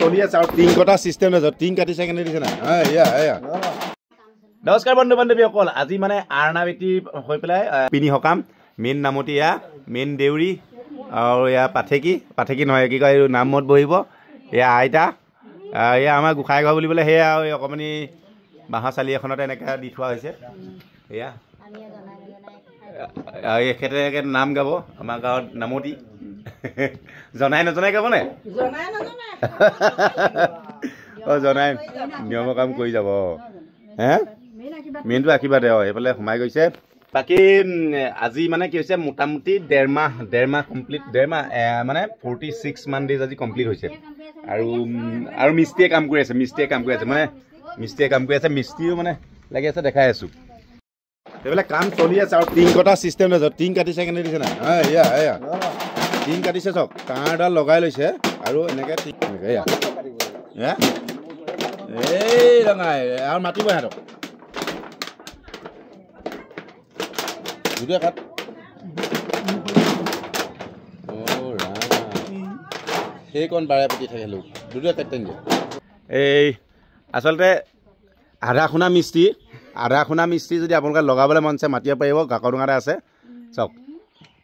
চলি আছে আৰু টিং কটা চিষ্টেম আছে টিং কাটিছে কেনে দিছে না এয়া নমস্কাৰ বন্ধু বান্ধৱীসকল আজি মানে আৰনা বেটি হৈ পেলাই পিনি হকাম মেইন নামতি এয়া মেইন দেউৰী আৰু এয়া পাঠেকি নহয় কি কয় নামত বহিব এয়া আইতা এয়া আমাৰ গোসাঁই ঘৰ বুলিবলৈ সেয়া আৰু অকণমানি বাঁহৰ চালি এখনতে এনেকৈ দি থোৱা হৈছে এয়া এখেতে নাম গাব আমাৰ গাঁৱত নামতি জনাই নজনাই গাব নে অঁ জনাই নিয়মৰ কাম কৰি যাব হে মেইনটো আশীৰ্বাদে এইফালে সোমাই গৈছে বাকী আজি মানে কি হৈছে মোটামুটি ডেৰ মাহ কমপ্লিট মানে 46 মান ডেজ আজি কমপ্লিট হৈছে আৰু মিস্ত্ৰীয়ে কাম কৰি আছে মানে মিস্ত্ৰীও মানে লাগি আছে দেখাই আছোঁ এইবিলাক কাম চলি আছে আৰু টিং কটা চিষ্টেম আছে টিং কাটিছে কেনে দিছে না এয়া টিং কাটিছে চব কাঁড়ডাল লগাই লৈছে আৰু এনেকৈ টিং এয়া এই ৰঙাই আৰু মাতিব সিহঁতক দুটা কাট সেইকণ বাৰে পাতি থাকে লোক দুটা কাট টানি দিয়ে এই আচলতে আধা খুনা মিস্ত্ৰী যদি আপোনালোকে লগাবলৈ মন আছে মাতিব পাৰিব কাকডোঙাতে আছে চাওক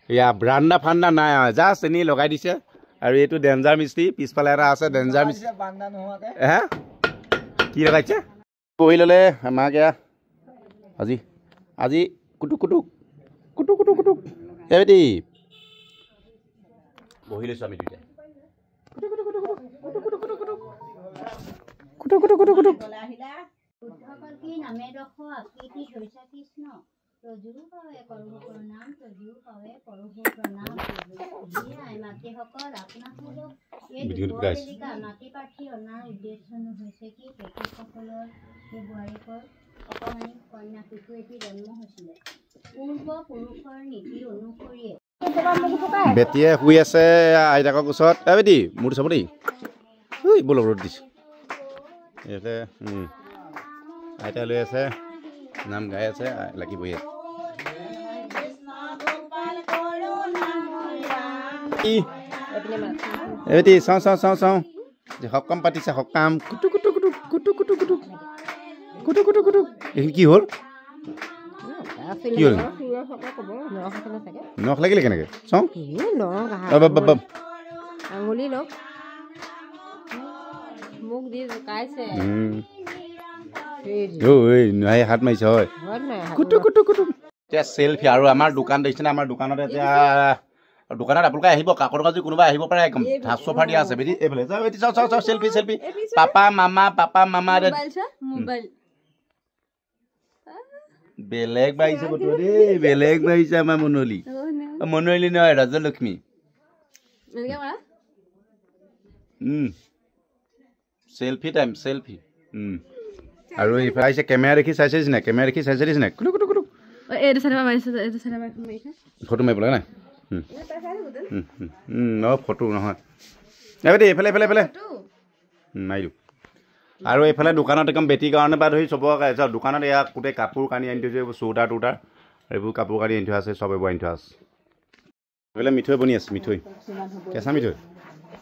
এয়া ব্ৰাণ্ডা ফাণ্ডা নাই জাষ্ট এনেই লগাই দিছে আৰু এইটো ডেঞ্জাৰ মিস্ত্ৰী পিছফালে এটা আছে ডেঞ্জাৰ মিস্ত্ৰী হে কি লগাইছে বহি ল'লে আমাক এয়া আজি কুটুক এবেটি বহি লৈছোঁ আমি দুইটাই বেটিয়ে শুই আছে আইতাকৰ ওচৰত বেটি মোৰ চাব দেই ব'ল ৰ'দ দিছোঁ ইয়াতে আইতা লৈ আছে নাম গাই আছে লাগি বহি আছে বেটি চাওঁ সকাম পাতিছে সকাম কুটু কি হ'ল নখ লাগিলে কেনেকৈ চাওঁ আঙুলি লওক মোক দি কাইছে হাত মাৰিছে হয় এতিয়া চেল্ফি আৰু আমাৰ দোকান দেখিছেনে আমাৰ দোকানত এতিয়া দোকানত আপোনালোকে আহিব কাকডোঙা যদি কোনোবা আহিব পাৰে একদম ধাচ অফাৰ দিয়া আছে বেটি এইফালে চাওঁ চেল্ফি পাপা মামা বেলেগ বাঢ়িছে কতো দেই বেলেগ বাঢ়িছে আমাৰ মনলি নহয় ৰাজলক্ষ্মী চেল্ফি টাইম আৰু এইফালে আহিছে কেমেৰা দেখি চাইছে দিছে নাই ফটো মাৰিব লাগে নাই ফটো নহয় এইবেটি এইফালে মাৰি দিওঁ আৰু এইফালে দোকানত একদম বেটিৰ কাৰণে বা ধৰি চবকে দোকানত এয়া গোটেই কাপোৰ কানি আনি থৈছে এইবোৰ চৌদাৰ এইবোৰ কাপোৰ কানি আনি থোৱা আছে চব এইবোৰ আনি থোৱা আছে এইফালে মিঠৈ বনি আছে কেঁচা মিঠৈ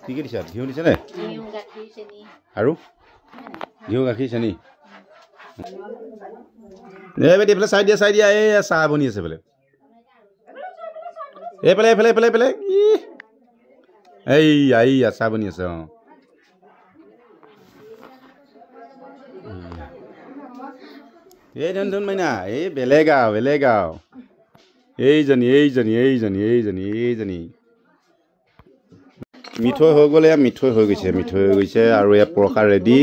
কি দিছা ঘিউ দিছেনে আৰু ঘিউ গাখীৰ চেনি বেটি এইফালে চাই দিয়া এই চাহ বনি আছে এইফালে এই চাহ বনি আছে এই ধন মাইনা এই বেলেগ আৰু এইজনী মিঠৈ হৈ গ'লে মিঠৈ হৈ গৈছে আৰু ইয়াত প্ৰসাদ ৰেডি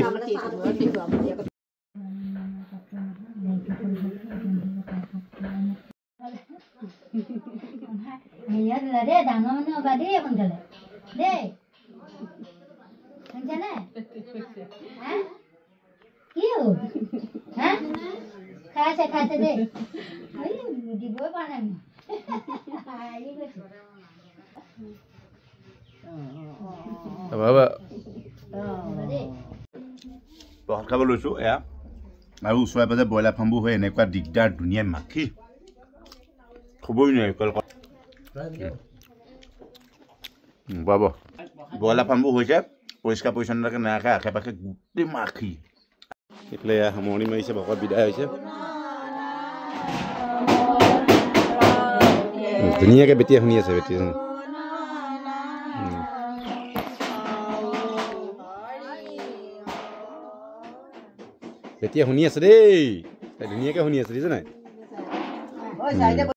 খাইছে দে দিবই পৰা নাই প্ৰসাদ খাব লৈছোঁ এয়া আৰু ওচৰে পাজৰে ব্ৰইলাৰ ফাৰ্মবোৰ হৈ এনেকুৱা দিগদাৰ ধুনীয়া মাখি খুবই নোৱাৰি পাব ব্ৰইলাৰ ফাৰ্মবোৰ হৈছে পৰিষ্কাৰ পৰিচ্ছন্নতাকৈ নাৰাখে আশে পাশে গোটেই মাখি এইফালে সামৰণি মাৰিছে ভকত বিদায় হৈছে ধুনীয়াকৈ বেটিয়ে শুনি আছে বেটিয়ে বেটিয়ে শুনি আছে দেই ধুনীয়াকৈ শুনি আছে দেখিছে নাই